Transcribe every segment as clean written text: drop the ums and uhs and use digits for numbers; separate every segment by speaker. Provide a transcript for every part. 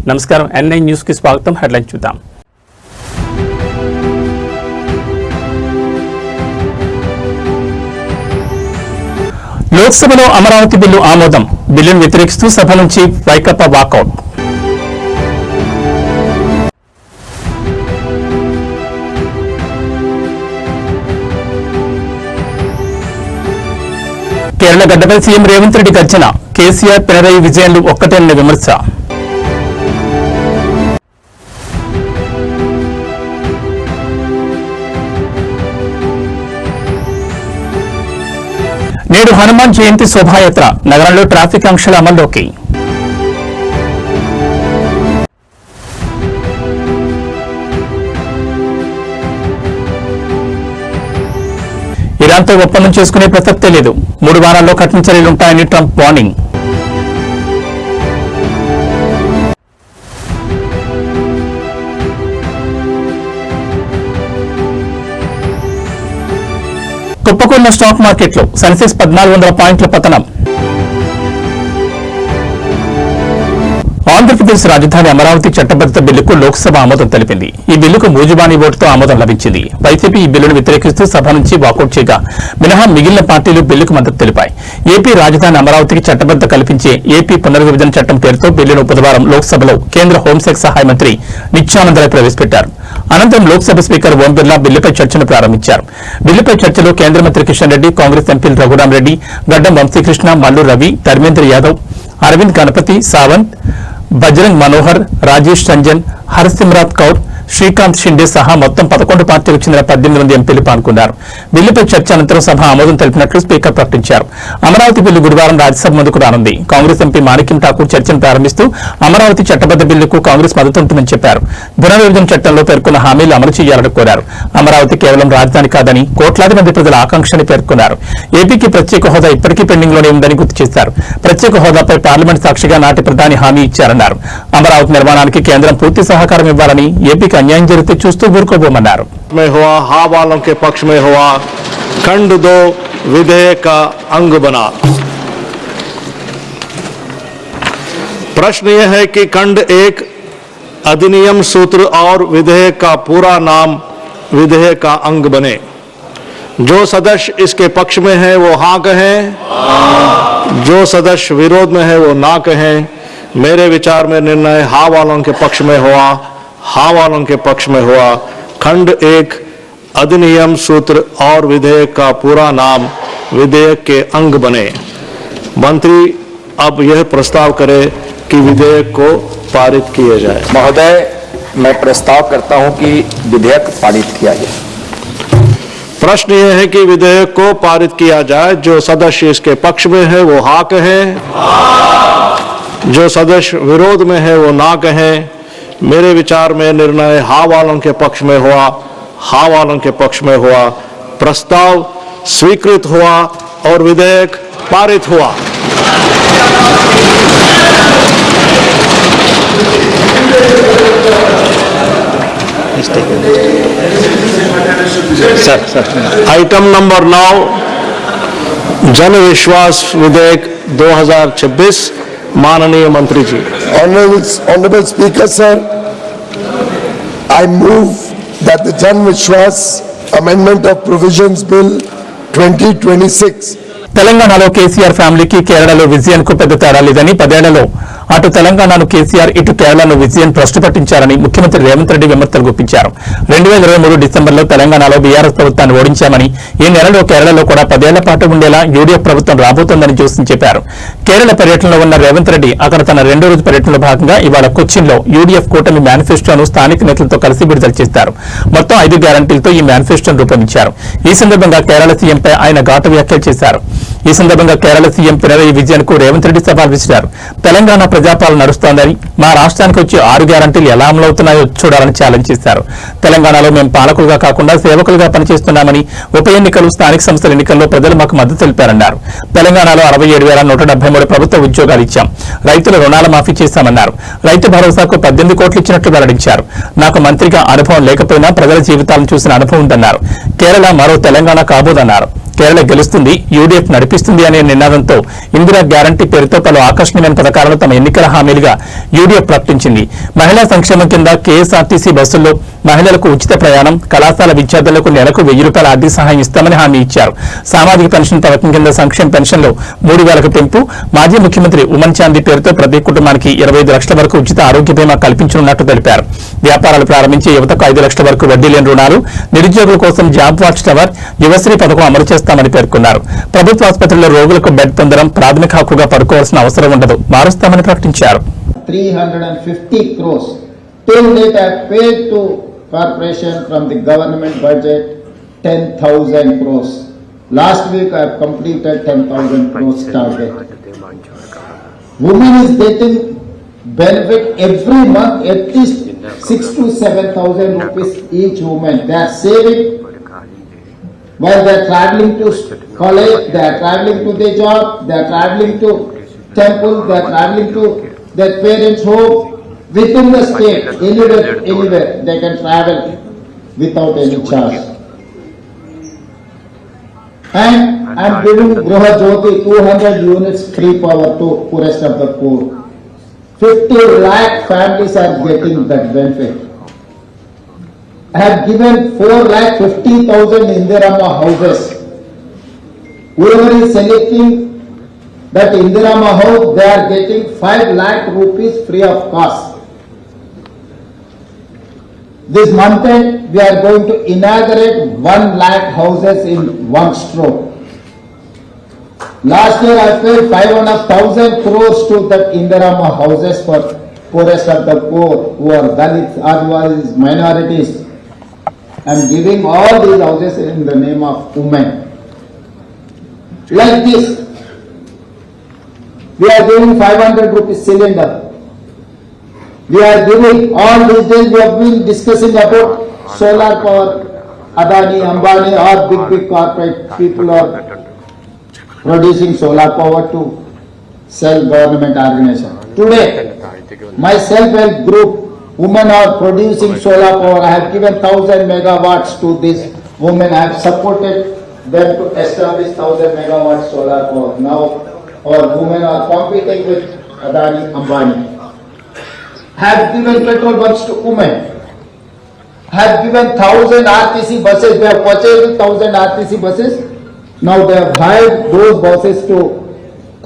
Speaker 1: నమస్కారం N9 news కి స్వాగతం. హెడ్లైన్స్ చూద్దాం. లోక్సభలో అమరావతి బిల్లు ఆమోదం. బిల్లును వ్యతిరేకిస్తూ సభ నుంచి వైకాపా వాకౌట్. కేరళ గడ్డపై సీఎం రేవంత్ రెడ్డి గర్జన. కేసీఆర్ పినరయి విజయన్లు ఒక్కటేనని విమర్శ. నేడు హనుమాన్ జయంతి శోభాయాత్ర. నగరంలో ట్రాఫిక్ ఆంక్షల అమల్లోకి. ఇరాన్తో ఒప్పందం చేసుకునే ప్రసక్తే లేదు. 3 వారాల్లో కఠిన చర్యలుంటాయని ట్రంప్ వార్నింగ్. కుప్పకూలిన స్టాక్ మార్కెట్లో సెన్సెక్స్ 1400 పాయింట్ల పతనం. ఆంధ్రప్రదేశ్ రాజధాని అమరావతి చట్టబద్ధత బిల్లుకు లోక్సభ ఆమోదం తెలిపింది. ఈ బిల్లుకు మూజుబానీ ఓటుతో ఆమోదం లభించింది. వైసీపీ ఈ బిల్లును వ్యతిరేకిస్తూ సభ నుంచి వాకౌట్ చేయగా మినహా మిగిలిన పార్టీలు బిల్లుకు మద్దతు తెలిపాయి. ఏపీ రాజధాని అమరావతికి చట్టబద్ధత కల్పించే ఏపీ పునర్విభజన చట్టం పేరుతో బిల్లును బుధవారం లోక్సభలో కేంద్ర హోంశాఖ సహాయ మంత్రి నిత్యానందరాయ్ ప్రవేశపెట్టారు. అనంతరం లోక్సభ స్పీకర్ ఓం బిర్లా బిల్లుపై చర్చను ప్రారంభించారు. బిల్లుపై చర్చలో కేంద్ర మంత్రి కిషన్ రెడ్డి, కాంగ్రెస్ ఎంపీలు రఘురాం రెడ్డి, గడ్డం వంశీకృష్ణ, మల్లు రవి, ధర్మేంద్ర యాదవ్, అరవింద్ గణపతి, సావంత్, బజరంగ్ మనోహర్, రాజేష్ రంజన్, హర్సిమ్రాత్ కౌర్, శ్రీకాంత్ షిండే సహా మొత్తం 11 పార్టీలకు చెందిన 18 మంది ఎంపీలు పాల్గొన్నారు. బిల్లుపై చర్చ అనంతరం సభ ఆమోదం తెలిపినట్లు స్పీకర్ ప్రకటించారు. అమరావతి బిల్లు గురువారం రాజ్యసభ ముందుకు రానుంది. కాంగ్రెస్ ఎంపీ మాణిక్యం ఠాకూర్ చర్చను ప్రారంభిస్తూ అమరావతి చట్టబద్ద బిల్లుకు కాంగ్రెస్ మద్దతు ఉంటుందని చెప్పారు. పునర్విభజన చట్టంలో పేర్కొన్న హామీలు అమలు చేయాలని కోరారు. అమరావతి కేవలం రాజధాని కాదని కోట్లాది మంది ప్రజల ఆకాంక్షని పేర్కొన్నారు. ఏపీకి ప్రత్యేక హోదా ఇప్పటికీ పెండింగ్లోనే ఉందని గుర్తు చేశారు. ప్రత్యేక హోదాపై పార్లమెంట్ సాక్షిగా నాటి ప్రధాని హామీ ఇచ్చారన్నారు. అమరావతి నిర్మాణానికి కేంద్రం పూర్తి సహకారం ఇవ్వాలని, ఏపీకి अन्याय जरूरत चूस्तू ఊరుకోబోమన్నారు.
Speaker 2: में हुआ हा वालों के पक्ष में हुआ खंड 2 विधेयक का अंग बना। प्रश्न यह है कि खंड 1 अधिनियम सूत्र और विधेयक का पूरा नाम विधेयक का अंग बने। जो सदस्य इसके पक्ष में है वो हाँ कहें, जो सदस्य विरोध में है वो ना कहें। मेरे विचार में निर्णय हा वालों के पक्ष में हुआ, हाँ वालों के पक्ष में हुआ। खंड 1 अधिनियम सूत्र और विधेयक का पूरा नाम विधेयक के अंग बने। मंत्री अब यह प्रस्ताव करे कि विधेयक को पारित किया जाए।
Speaker 3: महोदय, मैं प्रस्ताव करता हूं कि विधेयक पारित किया जाए।
Speaker 2: प्रश्न यह है कि विधेयक को पारित किया जाए। जो सदस्य इसके पक्ष में है वो हाँ कहें, जो सदस्य विरोध में है वो ना कहें। मेरे विचार में निर्णय हाँ वालों के पक्ष में हुआ, हाँ वालों के पक्ष में हुआ। प्रस्ताव स्वीकृत हुआ और विधेयक पारित हुआ। आइटम नंबर 9 जन विश्वास विधेयक 2026। माननीय मंत्री जी।
Speaker 4: Honorable Speaker, sir, I move that the Jan Vishwas Amendment of Provisions Bill 2026
Speaker 1: తెలంగాణలో కేసీఆర్ ఫ్యామిలీకి కేరళలో విజయన్ కు పెద్ద తేడా లేదని, 10 ఏళ్లలో అటు తెలంగాణను కేసీఆర్, ఇటు కేరళను విజయన్ భ్రష్టు పట్టించారని ముఖ్యమంత్రి రేవంత్ రెడ్డి విమర్శలు గుప్పించారు. 2023 డిసెంబర్లో తెలంగాణలో బీఆర్ఎస్ ప్రభుత్వాన్ని ఓడించామని, ఈ నెలలో కేరళలో కూడా 10 ఏళ్ల పాటు ఉండేలా యూడీఎఫ్ ప్రభుత్వం రాబోతోందని జోస్యం చెప్పారు. కేరళ పర్యటనలో ఉన్న రేవంత్ రెడ్డి అక్కడ తన 2వ రోజు పర్యటనలో భాగంగా ఇవాళ కొచ్చిన్లో యూడీఎఫ్ కూటమి మేనిఫెస్టోను స్థానిక నేతలతో కలిసి విడుదల చేస్తారు. మొత్తం 5 గ్యారంటీలతో ఈ మేనిఫెస్టోను రూపొందించారు. ఈ సందర్భంగా కేరళ సీఎంపై ఆయన ఘాటు వ్యాఖ్యలు చేశారు. ఈ సందర్భంగా కేరళ సీఎం పినరయి విజయన్ కు రేవంత్ రెడ్డి సవాల్ విసిరారు. తెలంగాణ ప్రజాపాలన నడుస్తోందని, మా రాష్ట్రానికి వచ్చి 6 గ్యారంటీలు ఎలా అమలవుతున్నాయో చూడాలని ఛాలెంజ్ చేశారు. తెలంగాణలో మేము పాలకులుగా కాకుండా సేవకులుగా పనిచేస్తున్నామని, ఉప ఎన్నికలు, స్థానిక సంస్థల ఎన్నికల్లో ప్రజలు మాకు మద్దతు తెలిపారన్నారు. తెలంగాణలో 67,173 ప్రభుత్వ ఉద్యోగాలు ఇచ్చాం. రైతుల రుణాల మాఫీ చేశామన్నారు. రైతు భరోసాకు 18 కోట్లు ఇచ్చినట్లు వెల్లడించారు. నాకు మంత్రిగా అనుభవం లేకపోయినా ప్రజల జీవితాలను చూసిన అనుభవం ఉందన్నారు. కేరళ మరో తెలంగాణ కాబోదన్నారు. కేరళ గెలుస్తుంది, యూడీఎఫ్ నడిపిస్తుంది అనే నినాదంతో ఇందిరా గ్యారంటీ పేరుతో పలు ఆకర్షణీయమైన పథకాలను తమ ఎన్నికల హామీలుగా యూడీఎఫ్ ప్రకటించింది. మహిళా సంక్షేమం కింద కేఎస్ఆర్టీసీ బస్సుల్లో మహిళలకు ఉచిత ప్రయాణం, కళాశాల విద్యార్థులకు నెలకు ₹1000 ఆర్థిక సహాయం ఇస్తామని హామీ ఇచ్చారు. సామాజిక పెన్షన్ పథకం కింద సంక్షేమ పెన్షన్లో 3000కు పెంపు, మాజీ ముఖ్యమంత్రి ఉమన్ చాందీ పేరుతో ప్రతి కుటుంబానికి 25 లక్షల వరకు ఉచిత ఆరోగ్య బీమా కల్పించనున్నట్టు తెలిపారు. వ్యాపారాలు ప్రారంభించే యువతకు 5 లక్షల వరకు వడ్డీ లేని రుణాలు, నిరుద్యోగుల కోసం జాబ్ వాచ్ టవర్, యువశ్రీ పథకం అమలు చేస్తామని పేర్కొన్నారు. ప్రభుత్వ ఆసుపత్రుల్లో రోగులకు బెడ్ పొందడం ప్రాథమిక హక్కుగా పడుకోవాల్సిన అవసరం ఉండదు, మారుస్తామని ప్రకటించారు.
Speaker 5: 350 crores. Till date I have paid to corporation from the government budget 10,000 crores. Last week I have completed 10,000 crores target. Women is getting benefit every month at least 6,000 to 7,000 rupees each woman. They are saving while they are traveling to college, they are traveling to their job, they are traveling to temple, they are traveling to their parents' home. Within the state, anywhere, they can travel without any charge. And I am giving Gruha Jyoti 200 units free power to poorest of the poor. 50 lakh families are getting that benefit. I have given 4,50,000 Indirama houses. Whoever is selecting that Indirama house, they are getting 5 lakh rupees free of cost. This month end, we are going to inaugurate 1 lakh houses in one stroke. Last year I paid 5,500 crores to that Indirama houses for poorest of the poor, who are Dalits, Adivasis, minorities. I am giving all these houses in the name of women. Like this, we are giving 500 rupees cylinder. We are giving, all these days we have been discussing about solar power. Adani, Ambani, all big corporate people are producing solar power to sell government organization. Today, my self-help group, women are producing solar power. I have given 1,000 megawatts to these women. I have supported them to establish 1,000 megawatts solar power. Now, our women are competing with Adani, Ambani. Have given petrol bunks to women. Have given 1,000 RTC buses. They have purchased 1,000 RTC buses. Now they have hired those buses to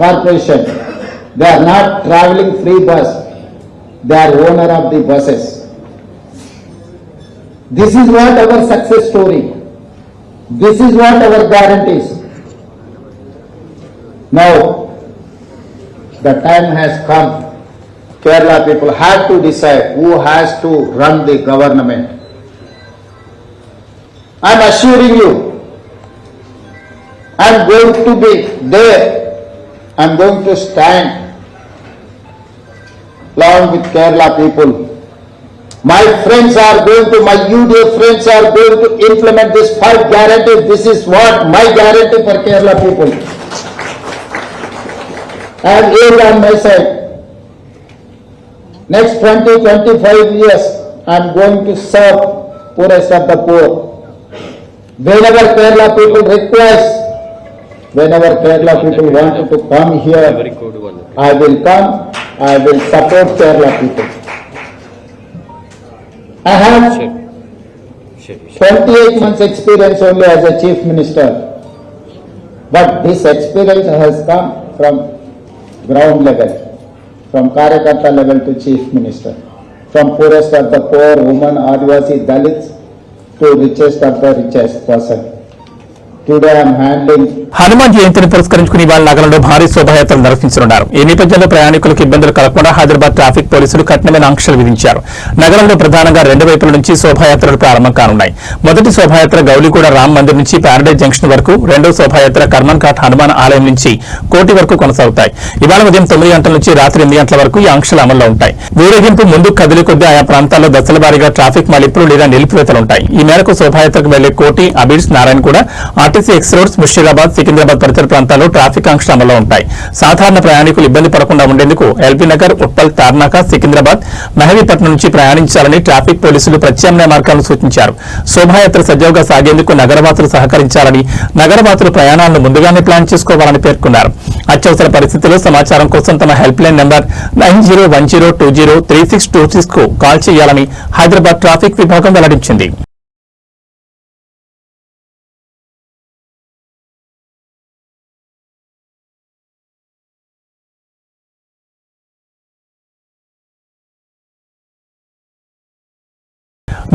Speaker 5: corporation. They are not traveling free bus. They are owner of the buses. This is what our success story. This is what our guarantees. Now, the time has come. Kerala people have to decide who has to run the government. I am assuring you, I am going to be there. I am going to stand along with Kerala people. My friends are going to, my UDF friends are going to implement this 5 guarantees. This is what my guarantee for Kerala people. I am here on my side. Next 20-25 years, I am going to serve poorest of the poor. Whenever Kerala people request, whenever Kerala people want to come here, I will come, I will support Kerala people. I have 28 months experience only as a chief minister, but this experience has come from ground level. From Karyakarta level to chief minister, from poorest of the poor, women, Adivasi, Dalits, to richest of the richest person. Today I am handling.
Speaker 1: Hanuman జయంతిని పురస్కరించుకుని ఇవాళ నగరంలో భారీ శోభాయాత్రలు నిర్వహించనున్నారు. ఈ నేపథ్యంలో ప్రయాణికులకు ఇబ్బందులు కలగకుండా హైదరాబాద్ ట్రాఫిక్ పోలీసులు కఠినమైన ఆంక్షలు విధించారు. నగరంలో ప్రధానంగా 2 వైపుల నుంచి శోభాయాత్రలు ప్రారంభం కానున్నాయి. మొదటి శోభాయాత్ర గౌలిగూడ రామ్ మందిర్ నుంచి ప్యారడైజ్ జంక్షన్ వరకు, రెండో శోభాయాత్ర కర్మన్ ఘాట్ హనుమాన్ ఆలయం నుంచి కోటి వరకు కొనసాగుతాయి. ఇవాళ ఉదయం 9 గంటల నుంచి రాత్రి 8 గంటల వరకు ఈ ఆంక్షలు అమల్లో ఉంటాయి. ఊరేగింపు ముందుకు కదిలే కొద్దీ ఆయా ప్రాంతాల్లో దశల వారీగా ట్రాఫిక్ మళ్లింపులు లేదా నిలిపివేతలుంటాయి. ఈ మేరకు శోభాయాత్రకు వెళ్లే Koti, Abids, Narayanguda, RTC X roads, Musheerabad, Secunderabad పరిసర ప్రాంతాల్లో ట్రాఫిక్ ఆంక్షలు అమల్లో ఉంటాయి. సాధారణ ప్రయాణికులు ఇబ్బంది పడకుండా ఉండేందుకు ఎల్బీ నగర్, ఉప్పల్, తార్నాక, సికింద్రాబాద్, మెహదీపట్నం నుంచి ప్రయాణించాలని ట్రాఫిక్ పోలీసులు ప్రత్యామ్నాయ మార్గాలను సూచించారు. శోభాయాత్ర సజావుగా సాగేందుకు నగరవాసులు సహకరించాలని, నగరవాసులు ప్రయాణాలను ముందుగానే ప్లాన్ చేసుకోవాలని పేర్కొన్నారు. అత్యవసర పరిస్థితుల్లో సమాచారం కోసం తమ హెల్ప్ లైన్ నెంబర్ 9010203626 కు కాల్ చేయాలని హైదరాబాద్ ట్రాఫిక్ విభాగం వెల్లడించింది.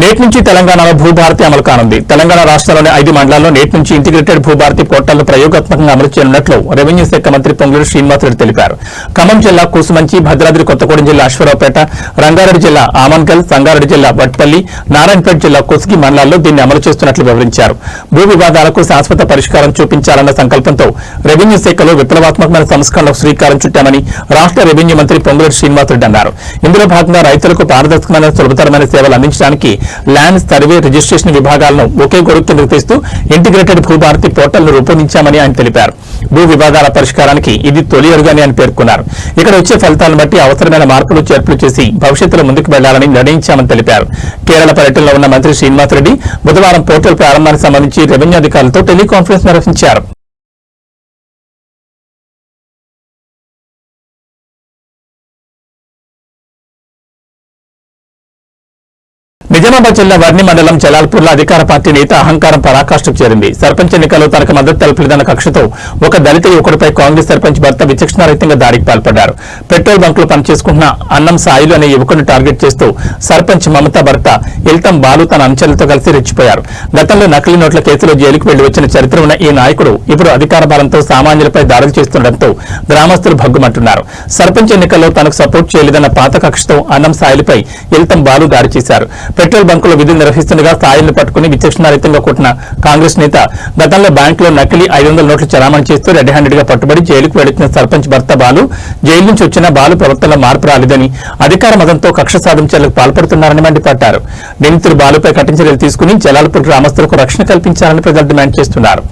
Speaker 1: నేటి నుంచి తెలంగాణలో భూభారతి అమలు కానుంది. తెలంగాణ రాష్ట్రంలోని 5 మండలాల్లో నేటి నుంచి ఇంటిగ్రేటెడ్ భూభారతి పోర్టల్ను ప్రయోగాత్మకంగా అమలు చేయనున్నట్లు రెవెన్యూ శాఖ మంత్రి పొంగులేటి శ్రీనివాసరెడ్డి తెలిపారు. ఖమ్మం జిల్లా కూసుమంచి, భద్రాద్రి కొత్తగూడెం జిల్లా అశ్వరావుపేట, రంగారెడ్డి జిల్లా ఆమన్గల్, సంగారెడ్డి జిల్లా వట్పల్లి, నారాయణపేట జిల్లా కొస్గి మండలాల్లో దీన్ని అమలు చేస్తున్నట్లు వివరించారు. భూ వివాదాలకు శాశ్వత పరిష్కారం చూపించాలన్న సంకల్పంతో రెవెన్యూ శాఖలో విప్లవాత్మకమైన సంస్కరణలకు శ్రీకారం చుట్టామని రాష్ట్ర రెవెన్యూ మంత్రి పొంగులేటి శ్రీనివాసరెడ్డి అన్నారు. ఇందులో భాగంగా రైతులకు పారదర్శకమైన, సులభతరమైన సేవలు అందించడానికి ల్యాండ్ సర్వే, రిజిస్ట్రేషన్ విభాగాలను ఒకే గొడుగు కింద తీస్తూ ఇంటిగ్రేటెడ్ భూభారతి పోర్టల్ను రూపొందించామని ఆయన తెలిపారు. భూ వివాదాల పరిష్కారానికి ఇది తొలి అడుగని ఆయన పేర్కొన్నారు. ఇక్కడ వచ్చే ఫలితాలను బట్టి అవసరమైన మార్పులు, చేర్పులు చేసి భవిష్యత్తులో ముందుకు వెళ్లాలని నిర్ణయించామని తెలిపారు. కేరళ పర్యటనలో ఉన్న మంత్రి శ్రీనివాసరెడ్డి బుధవారం పోర్టల్ ప్రారంభానికి సంబంధించి రెవెన్యూ అధికారులతో టెలికాన్ఫరెన్స్ నిర్వహించారు. నిజామాబాద్ జిల్లా వర్ణి మండలం జలాల్పూర్లో అధికార పార్టీ నేత అహంకారం పరాకాష్ఠకు చేరింది. సర్పంచ్ ఎన్నికల్లో తనకు మద్దతు తెలపలేదన్న కక్షతో ఒక దళిత యువకుడిపై కాంగ్రెస్ సర్పంచ్ భర్త విచక్షణారహితంగా దాడికి పాల్పడ్డారు. పెట్రోల్ బంకులో పనిచేసుకుంటున్న అన్నం సాయిలు అనే యువకుడిని టార్గెట్ చేస్తూ సర్పంచ్ మమతా భర్త ఇల్తం బాలు తన అనుచరులతో కలిసి రెచ్చిపోయారు. గతంలో నకిలీ నోట్ల కేసులో జైలుకు వెళ్లి వచ్చిన చరిత్ర ఉన్న ఈ నాయకుడు ఇప్పుడు అధికార బలంతో సామాన్యులపై దాడులు చేస్తుండటంతో గ్రామస్తులు భగ్గుమంటున్నారు. సర్పంచ్ ఎన్నికల్లో తనకు సపోర్ట్ చేయలేదన్న పాత కక్షతో అన్నం సాయిలపై ఇల్తం బాలు దాడి చేశారు. పెట్రోల్ బంకులో విధులు నిర్వహిస్తుండగా సాయిల్ని పట్టుకుని విచక్షణారహితంగా కొట్టిన కాంగ్రెస్ నేత గతంలో బ్యాంకులో నకిలీ 500 నోట్లు చలామణి చేస్తూ రెడ్ హ్యాండెడ్ గా పట్టుబడి జైలుకు వెళ్లిన సర్పంచ్ భర్త బాలు జైలు నుంచి వచ్చిన బాలు ప్రవర్తనలో మార్పు రాలేదని, అధికార మదంతో కక్ష సాధించేందుకు పాల్పడుతున్నారని మండిపడ్డారు. నిందితులు బాలుపై కఠిన చర్యలు తీసుకుని జలాల్పూర్ గ్రామస్తులకు రక్షణ కల్పించాలని ప్రజలు డిమాండ్ చేస్తున్నారు.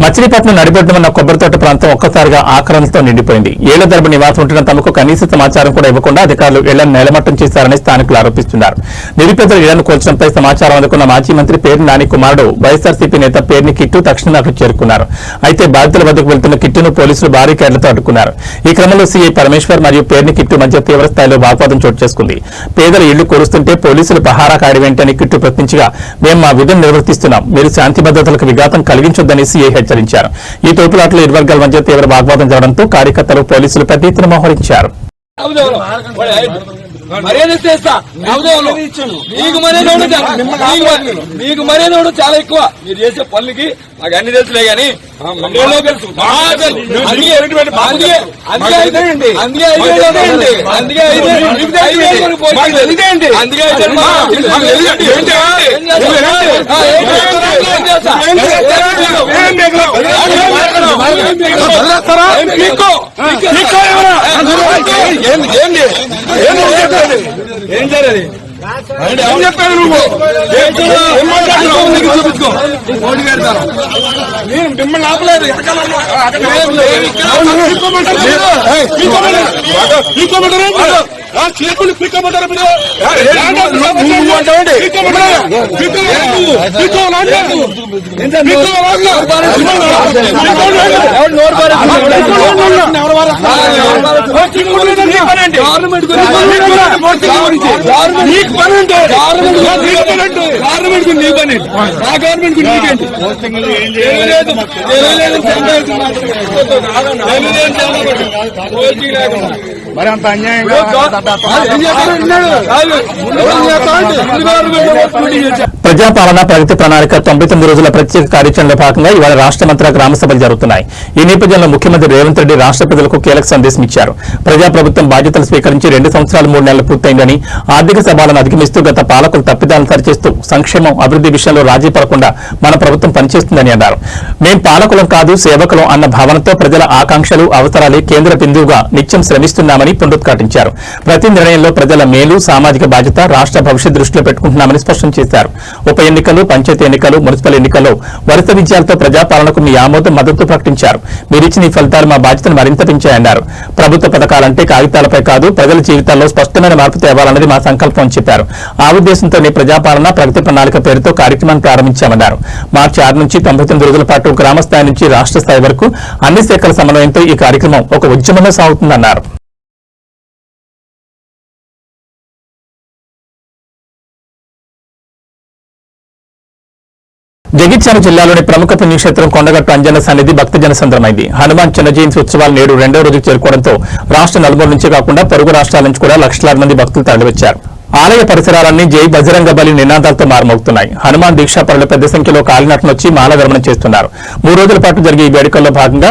Speaker 1: మచిలీపట్నం నడిబొడ్డున ఉన్న కొబ్బరితోట ప్రాంతం ఒక్కసారిగా ఆక్రమణలతో నిండిపోయింది. ఏళ్ల తరబడి నివాసం ఉంటున్న తమకు కనీస సమాచారం కూడా ఇవ్వకుండా అధికారులు ఇళ్లను నేలమట్టం చేశారని స్థానికులు ఆరోపిస్తున్నారు. నిరుపేదల ఇళ్లను కూల్చడంపై సమాచారం అందుకున్న మాజీ మంత్రి పేర్ని నాని కుమారుడు వైఎస్ఆర్సీపీ నేత పేర్ని కిట్టు తక్షణం అక్కడికి చేరుకున్నారు. అయితే బాధితుల వద్దకు వెళ్తున్న కిట్టును పోలీసులు బారికేడ్లతో అడ్డుకున్నారు. ఈ క్రమంలో సీఐ పరమేశ్వర్ మరియు పేర్ని కిట్టు మధ్య తీవ్ర స్థాయిలో వాగ్వాదం చోటు చేసుకుంది. పేదల ఇళ్లు కూరుస్తుంటే పోలీసులు పహారా కాయడమేంటని కిట్టు ప్రశ్నించగా, మేము మా విధులు నిర్వర్తిస్తున్నాం, మీరు శాంతి భద్రతలకు విఘాతం కలిగించొద్దని సీఐ హెచ్చరించారు. ఈ తోపులాటలో ఇరు వర్గాల మధ్య తీవ్ర వాగ్వాదం జరగడంతో కార్యకర్తలు పోలీసులు పెద్ద ఎత్తున మోహరించారు.
Speaker 6: మీకు మర్యాద చాలా ఎక్కువ. మీరు చేసే పనులకి నాకు అన్ని తెలుసులే గానీ ఏం జరగదు. ఏం చెప్పాను నువ్వు? చూపించుకో. ఓటు పెడతాను నేను మిమ్మల్ని ఆపలేదు.
Speaker 7: చేతులు పిక్కమంటారు మీరు మరి అంత అన్యాయంగా
Speaker 1: ప్రజాపాలన ప్రగతి ప్రణాళిక 99 రోజుల ప్రత్యేక కార్యాచరణలో భాగంగా ఇవాళ రాష్ట్ర మంత్రుల గ్రామ సభలు జరుగుతున్నాయి. ఈ నేపథ్యంలో ముఖ్యమంత్రి రేవంత్ రెడ్డి రాష్ట్ర ప్రజలకు కీలక సందేశం ఇచ్చారు. ప్రజాప్రభుత్వం బాధ్యతలు స్వీకరించి 2 సంవత్సరాలు 3 నెలలు పూర్తయిందని, ఆర్థిక సవాళ్లను అధిగమిస్తూ గత పాలకులు తప్పిదాలను సరిచేస్తూ సంక్షేమం అభివృద్ధి విషయంలో రాజీ పడకుండా మన ప్రభుత్వం పనిచేస్తుందని అన్నారు. మేం పాలకులం కాదు సేవకులం అన్న భావనతో ప్రజల ఆకాంక్షలు అవసరాలే కేంద్ర బిందువుగా నిత్యం శ్రమిస్తున్నామని పునరుద్ఘాటించారు. ప్రతి నిర్ణయంలో ప్రజల మేలు సామాజిక బాధ్యత రాష్ట్ర భవిష్యత్ దృష్టిలో పెట్టుకుంటున్నామని స్పష్టం చేశారు. ఉప ఎన్నికలు పంచాయతీ ఎన్నికలు మున్సిపల్ ఎన్నికల్లో వరుస విజయాలతో ప్రజాపాలనకు మీ ఆమోదం మద్దతు ప్రకటించారు. మీరిచ్చిన ఈ ఫలితాలు మా బాధ్యతను మరింత పెంచాయన్నారు. ప్రభుత్వ పథకాలంటే కాగితాలపై కాదు ప్రజల జీవితాల్లో స్పష్టమైన మార్పు తేవాలన్నది మా సంకల్పం అని చెప్పారు. ఆ ఉద్దేశంతోనే ప్రజాపాలన ప్రగతి ప్రణాళిక పేరుతో కార్యక్రమాన్ని ప్రారంభించామన్నారు. మార్చి 6 నుంచి 99 రోజుల పాటు గ్రామ స్థాయి నుంచి రాష్ట్ర స్థాయి వరకు అన్ని శాఖల సమన్వయంతో ఈ కార్యక్రమం ఒక ఉద్యమంలో సాగుతుందన్నారు. జగిత్యాల జిల్లాలోని ప్రముఖ పుణ్యక్షేత్రం కొండగట్టు అంజన్న సన్నిధి భక్తజన సంద్రమైంది. హనుమాన్ చిన్న జయంతి ఉత్సవాలు నేడు 2వ రోజుకు చేరుకోవడంతో రాష్ట్ర నలుమూల నుంచే కాకుండా పొరుగు రాష్ట్రాల నుంచి కూడా లక్షలాది మంది భక్తులు తరలివచ్చారు. ఆలయ పరిసరాలన్నీ జై బజరంగ బలి నినాదాలతో మారుమోగుతున్నాయి. హనుమాన్ దీక్షాపరులు పెద్ద సంఖ్యలో కాలినటనొచ్చి మాలధర్మణం చేస్తున్నారు. 3 రోజుల పాటు జరిగే ఈ వేడుకల్లో భాగంగా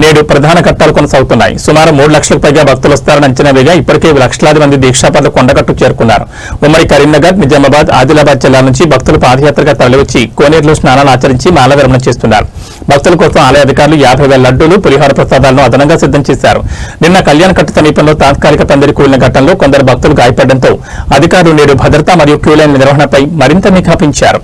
Speaker 1: నేడు ప్రధాన ఘట్టాలు కొనసాగుతున్నాయి. సుమారు 3 లక్షలకు పైగా భక్తులు వస్తారని అంచనా వేగా ఇప్పటికే లక్షలాది మంది దీక్షాపరులు కొండగట్టు చేరుకున్నారు. ఉమ్మడి కరీంనగర్, నిజామాబాద్, ఆదిలాబాద్ జిల్లాల నుంచి భక్తులు పాదయాత్రగా తరలివచ్చి కోనేరులో స్నానాలు ఆచరించి మాలధర్మణం చేస్తున్నారు. భక్తుల కోసం ఆలయ అధికారులు 50,000 లడ్డూలు, పులిహోర ప్రసాదాలను అదనంగా సిద్ధం చేశారు. నిన్న కళ్యాణకట్టు సమీపంలో తాత్కాలిక పందిరి కూలిన ఘటనలో కొందరు భక్తులు గాయపడడంతో అధికారులు నేడు భద్రత మరియు క్యూలైన్ నిర్వహణపై మరింత నిఘా పెంచారు.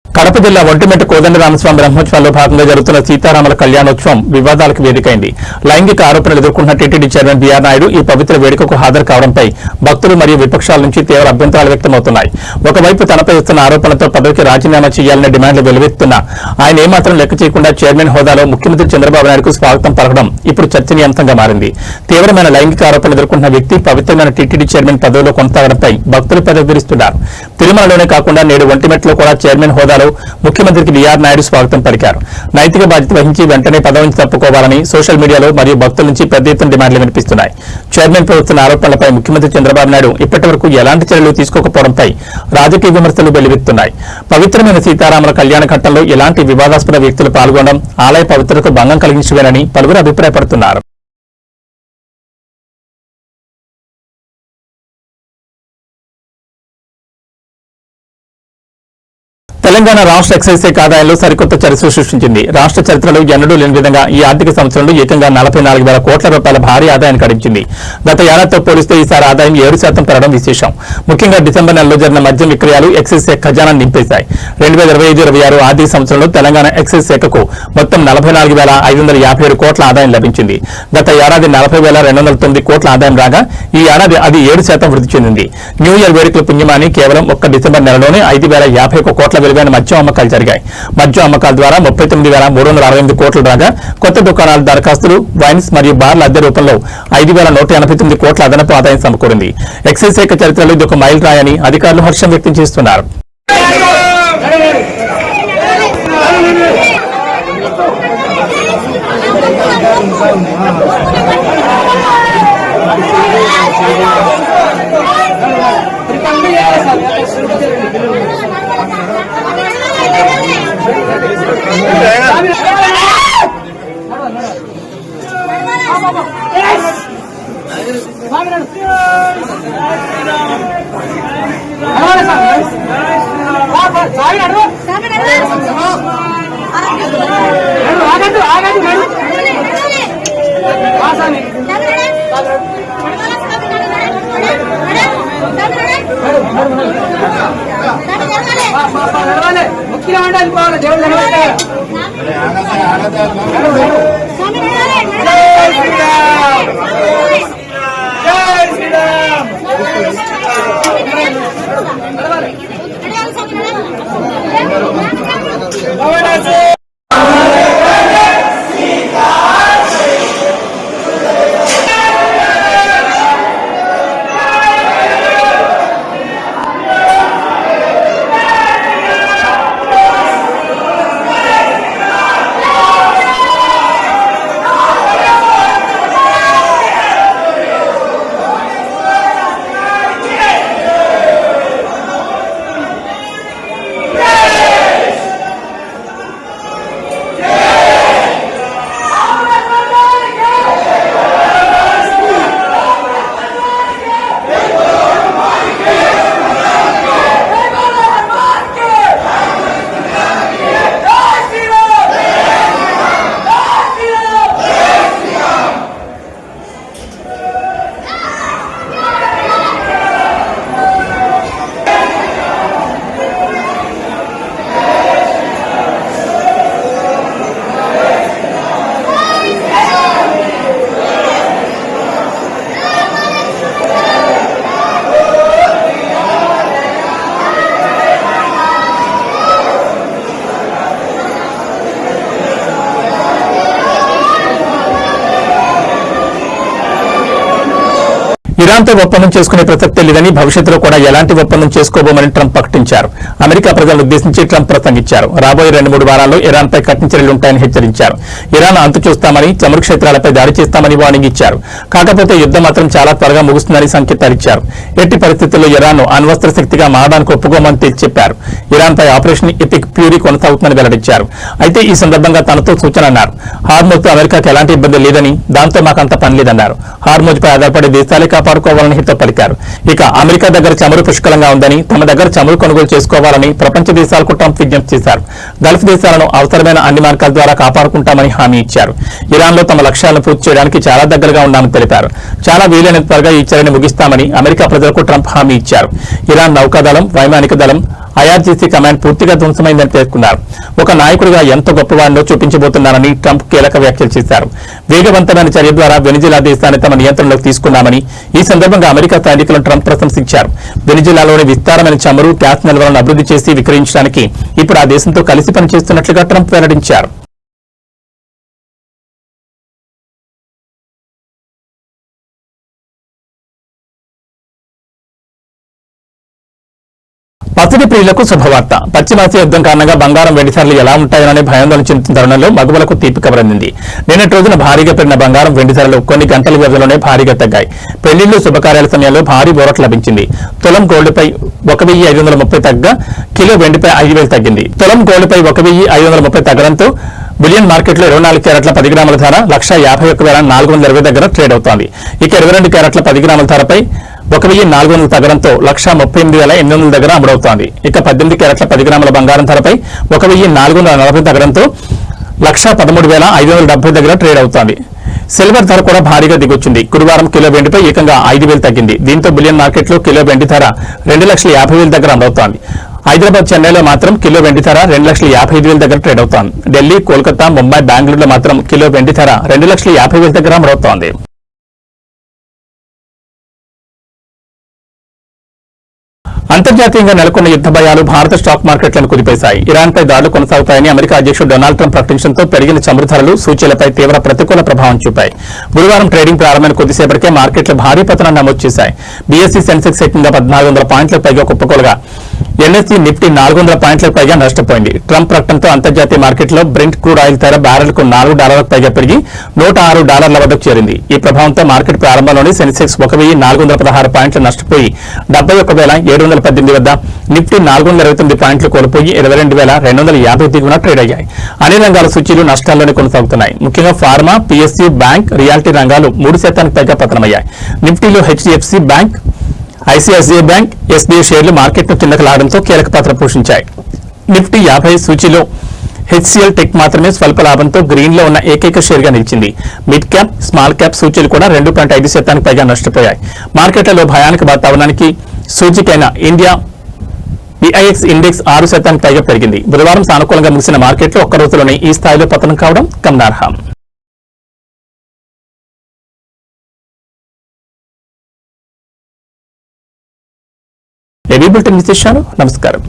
Speaker 1: కడప జిల్లా ఒంటిమిట్ట కోదండరామస్వామి బ్రహ్మోత్సవాల్లో భాగంగా జరుగుతున్న సీతారాముల కళ్యాణోత్సవం వివాదాలకు వేదికైంది. లైంగిక ఆరోపణలు ఎదుర్కొంటున్న టీటీడీ చైర్మన్ బీఆర్ నాయుడు ఈ పవిత్ర వేడుకకు హాజరు కావడంపై భక్తులు మరియు విపక్షాల నుంచి తీవ్ర అభ్యంతరాలు వ్యక్తమవుతున్నాయి. ఒకవైపు తనపై వస్తున్న ఆరోపణలతో పదవికి రాజీనామా చేయాలనే డిమాండ్లు వెలువెత్తున్నా ఆయన ఏమాత్రం లెక్క చేయకుండా చైర్మన్ హోదాలో ముఖ్యమంత్రి చంద్రబాబు నాయుడుకు స్వాగతం పలకడం ఇప్పుడు చర్చనీయాంశంగా మారింది. తీవ్రమైన లైంగిక ఆరోపణలు ఎదుర్కొంటున్న వ్యక్తి పవిత్రమైన టీటీడీ చైర్మన్ పదవిలో కొనసాగడంపై భక్తులు పెదవిరుస్తున్నారు. తిరుమలలోనే కాకుండా నేడు ఒంటిమిట్టలో కూడా చైర్మన్ హోదాలో ముఖ్యమంత్రికి బీఆర్ నాయుడు స్వాగతం పలికారు. నైతిక బాధ్యత వహించి వెంటనే పదవి నుంచి తప్పుకోవాలని సోషల్ మీడియాలో మరియు భక్తుల నుంచి పెద్ద ఎత్తున డిమాండ్లు వినిపిస్తున్నాయి. చైర్మన్ పై వస్తున్న ఆరోపణలపై ముఖ్యమంత్రి చంద్రబాబు నాయుడు ఇప్పటి వరకు ఎలాంటి చర్యలు తీసుకోకపోవడంపై రాజకీయ విమర్శలు వెల్లువెత్తున్నాయి. పవిత్రమైన సీతారాముల కళ్యాణ ఘట్టంలో ఎలాంటి వివాదాస్పద వ్యక్తులు పాల్గొనడం ఆలయ పవిత్రతకు భంగం కలిగించవేనని పలువురు అభిప్రాయపడుతున్నారు. తెలంగాణ రాష్ట్ర ఎక్సైజ్ శాఖ ఆదాయంలో సరికొత్త చరిత్ర సృష్టించింది. రాష్ట్ర చరిత్రలో ఎన్నడూ లేని విధంగా ఈ ఆర్థిక సంవత్సరంలో ఏకంగా 44,000 కోట్ల రూపాయల భారీ ఆదాయాన్ని గడించింది. గత ఏడాదితో పోలిస్తే ఈసారి ఆదాయం 7% పెరగడం విశేషం. ముఖ్యంగా డిసెంబర్ నెలలో జరిగిన మద్యం విక్రయాలు ఎక్సైజ్ శాఖ ఖజానాన్ని నింపేశాయి. 2025-26 ఆర్థిక సంవత్సరంలో తెలంగాణ ఎక్సైజ్ శాఖకు మొత్తం 44,557 కోట్ల ఆదాయం లభించింది. గత ఏడాది 40,209 కోట్ల ఆదాయం రాగా ఈ ఏడాది అది 7% వృద్ధి చెందింది. న్యూ ఇయర్ వేడుకల పుణ్యమాని కేవలం ఒక్క డిసెంబర్ నెలలోనే 5,051 కోట్ల విలువైన మద్యం అమ్మకాలు జరిగాయి. మద్యం అమ్మకాల ద్వారా 39,368 కోట్లు రాగా కొత్త దుకాణాల దరఖాస్తులు, వైన్స్ మరియు బార్ల అద్దె రూపంలో 5,189 కోట్ల అదనపు ఆదాయం సమకూరింది. ఎక్సైజ్ శాఖ చరిత్రలో ఇది ఒక మైల్ రాయని అధికారులు హర్షం వ్యక్తం చేస్తున్నారు. ఇరాన్తో ఒప్పందం చేసుకునే ప్రసక్తే లేదని భవిష్యత్తులో కూడా ఎలాంటి ఒప్పందం చేసుకోబోమని ట్రంప్ ప్రకటించారు. అమెరికా ప్రజలను ఉద్దేశించి ట్రంప్ ప్రసంగించారు. రాబోయే 2-3 వారాల్లో ఇరాన్పై కఠిన చర్యలుంటాయని హెచ్చరించారు. ఇరాన్ అంతు చూస్తామని, చమురు క్షేత్రాలపై దాడి చేస్తామని వార్నింగ్ ఇచ్చారు. కాకపోతే యుద్ధం మాత్రం చాలా త్వరగా ముగుస్తుందని సంకేతాలిచ్చారు. ఎట్టి పరిస్థితుల్లో ఇరాన్ను అణ్వస్త్ర శక్తిగా మారడానికి ఒప్పుకోమని తేల్చి చెప్పారు. ఇరాన్పై ఆపరేషన్ ఎపిక్ ఫ్యూరీ కొనసాగుతుందని వెల్లడించారు. అయితే ఈ సందర్భంగా తనతో సూచన అన్నారు. హార్మోజ్తో అమెరికాకు ఎలాంటి ఇబ్బంది లేదని, దాంతో మాకంత పని లేదన్నారు. హార్మోజ్పై ఆధారపడే దేశాలే కాపాడుకోవాలని హితో పలికారు. ఇక అమెరికా దగ్గర చమురు పుష్కలంగా ఉందని, తమ దగ్గర చమురు కొనుగోలు చేసుకోవాలని ప్రపంచ దేశాలకు ట్రంప్ విజ్ఞప్తి చేశారు. గల్ఫ్ దేశాలను అవసరమైన అన్ని మార్గాల ద్వారా కాపాడుకుంటామని హామీ ఇచ్చారు. ఇరాన్లో తమ లక్ష్యాలను పూర్తి చేయడానికి చాలా దగ్గరగా ఉన్నామని తెలిపారు. చాలా వీలైనంత త్వరగా ఈ చర్యను ముగిస్తామని అమెరికా ప్రజలకు ట్రంప్ హామీ ఇచ్చారు. ఇరాన్ నౌకాదళం, వైమానిక దళం, ఐఆర్జీసీ కమాండ్ పూర్తిగా ధ్వంసమైందని పేర్కొన్నారు. ఒక నాయకుడిగా ఎంత గొప్పవాడినో చూపించబోతున్నారని ట్రంప్ కీలక వ్యాఖ్యలు చేశారు. వేగవంతమైన చర్య ద్వారా వెనిజులా దేశాన్ని తమ నియంత్రణలోకి తీసుకున్నామని, ఈ సందర్భంగా అమెరికా సైనికులను ట్రంప్ ప్రశంసించారు. వెనిజులాలోని విస్తారమైన చమురు, గ్యాస్ నిల్వలను అభివృద్ధి చేసి విక్రయించడానికి ఇప్పుడు ఆ దేశంతో కలిసి పనిచేస్తున్నట్లుగా ట్రంప్ వెల్లడించారు. పసిడి ప్రియులకు శుభవార్త. పశ్చిమాసియా యుద్ధం కారణంగా బంగారం, వెండి ధరలు ఎలా ఉంటాయోననే భయాందోళన చెందుతున్న తరుణంలో మగువలకు తీపి కబరందింది. నిన్నటి రోజున భారీగా పెరిగిన బంగారం, వెండి ధరలు కొన్ని గంటల వ్యవధిలోనే భారీగా తగ్గాయి. పెళ్లిళ్లు, శుభకార్యాల సమయంలో భారీ బోరట్ లభించింది. తులం గోల్డ్పై 1530 తగ్గ, కిలో వెండిపై 5000 తగ్గింది. తులం గోల్డ్పై 1530 తగ్గడంతో బులియన్ మార్కెట్లో 24 క్యారెట్ల 10 గ్రాముల ధర 151,420 దగ్గర ట్రేడ్ అవుతోంది. ఇక 22 క్యారెట్ల 10 గ్రాముల ధరపై 1400 తగ్గడంతో 138,800 దగ్గర అమ్ముడవుతోంది. ఇక 18 క్యారెట్ల 10 గ్రాముల బంగారం ధరపై 1440 తగ్గడంతో 113,570 దగ్గర ట్రేడ్ అవుతోంది. సిల్వర్ ధర కూడా భారీగా దిగొచ్చింది. గురువారం కిలో వెండిపై ఏకంగా 5,000 తగ్గింది. దీంతో బులియన్ మార్కెట్లో కిలో వెండి ధర 2,50,000 దగ్గర అమ్ముడవుతోంది. హైదరాబాద్, చెన్నైలో మాత్రం కిలో వెండి ధర 2,55,000 దగ్గర ట్రేడ్ అవుతోంది. ఢిల్లీ, కోల్కతా, ముంబై, బెంగళూరులో మాత్రం కిలో వెండి ధర 2,50,000 దగ్గర అమ్ముడవుతోంది. అంతర్జాతీయంగా నెలకొన్న యుద్ధ భయాలు భారత స్టాక్ మార్కెట్లను కుదిపేశాయి. ఇరాన్పై దాడులు కొనసాగుతాయని అమెరికా అధ్యక్షుడు డొనాల్డ్ ట్రంప్ ప్రకటించడంతో పెరిగిన చమురు ధరలు సూచీలపై తీవ్ర ప్రతికూల ప్రభావం చూపాయి. గురువారం ట్రేడింగ్ ప్రారంభమైన కొద్దిసేపటికే మార్కెట్లు భారీ పతనాన్ని నమోదు చేశాయి. బీఎస్సీ సెన్సెక్స్ ఏకంగా 1,400 పాయింట్లకు పైగా కుప్పకూలగా ఎన్ఎస్సీ నిఫ్టీ 400 పాయింట్లకు పైగా నష్టపోయింది. ట్రంప్ ప్రకటనతో అంతర్జాతీయ మార్కెట్లో బ్రెంట్ క్రూడ్ ఆయిల్ ధర బ్యారెల్కు $4 పైగా పెరిగి $106 వద్దకు చేరింది. ఈ ప్రభావంతో మార్కెట్ ప్రారంభంలోనే సెన్సెక్స్ 1,416 పాయింట్లు నష్టపోయి 71,718 వద్ద, నిఫ్టీ 429 పాయింట్లు కోల్పోయి 22,250 దిగువన ట్రేడ్ అయ్యాయి. అన్ని రంగాల సూచీలు నష్టాల్లోనే కొనసాగుతున్నాయి. ముఖ్యంగా ఫార్మా, పీఎస్యూ, బ్యాంక్, రియాలిటీ రంగాలు 3% పైగా పతనమయ్యాయి. నిఫ్టీలో HDFC bank, ICICI bank, SBI షేర్లు మార్కెట్ను కిందకు లాగడంతో కీలక పాత్ర పోషించాయి. నిఫ్టీ 50 సూచీలో హెచ్సిఎల్ టెక్ మాత్రమే స్వల్ప లాభంతో గ్రీన్ లో ఉన్న ఏకైక షేర్గా నిలిచింది. మిడ్ క్యాప్, స్మాల్ క్యాప్ సూచీలు కూడా 2.5% పైగా నష్టపోయాయి. మార్కెట్లలో భయానక వాతావరణానికి సూచికైన ఇండియా ఈఐఎక్స్ ఇండెక్స్ 6% పైగా పెరిగింది. బుధవారం సానుకూలంగా ముగిసిన మార్కెట్లో ఒక్క రోజులోనే ఈ స్థాయిలో పతనం కావడం గమనార్హం. ఏబీ బులెటిన్ విశేషాలు. నమస్కారం.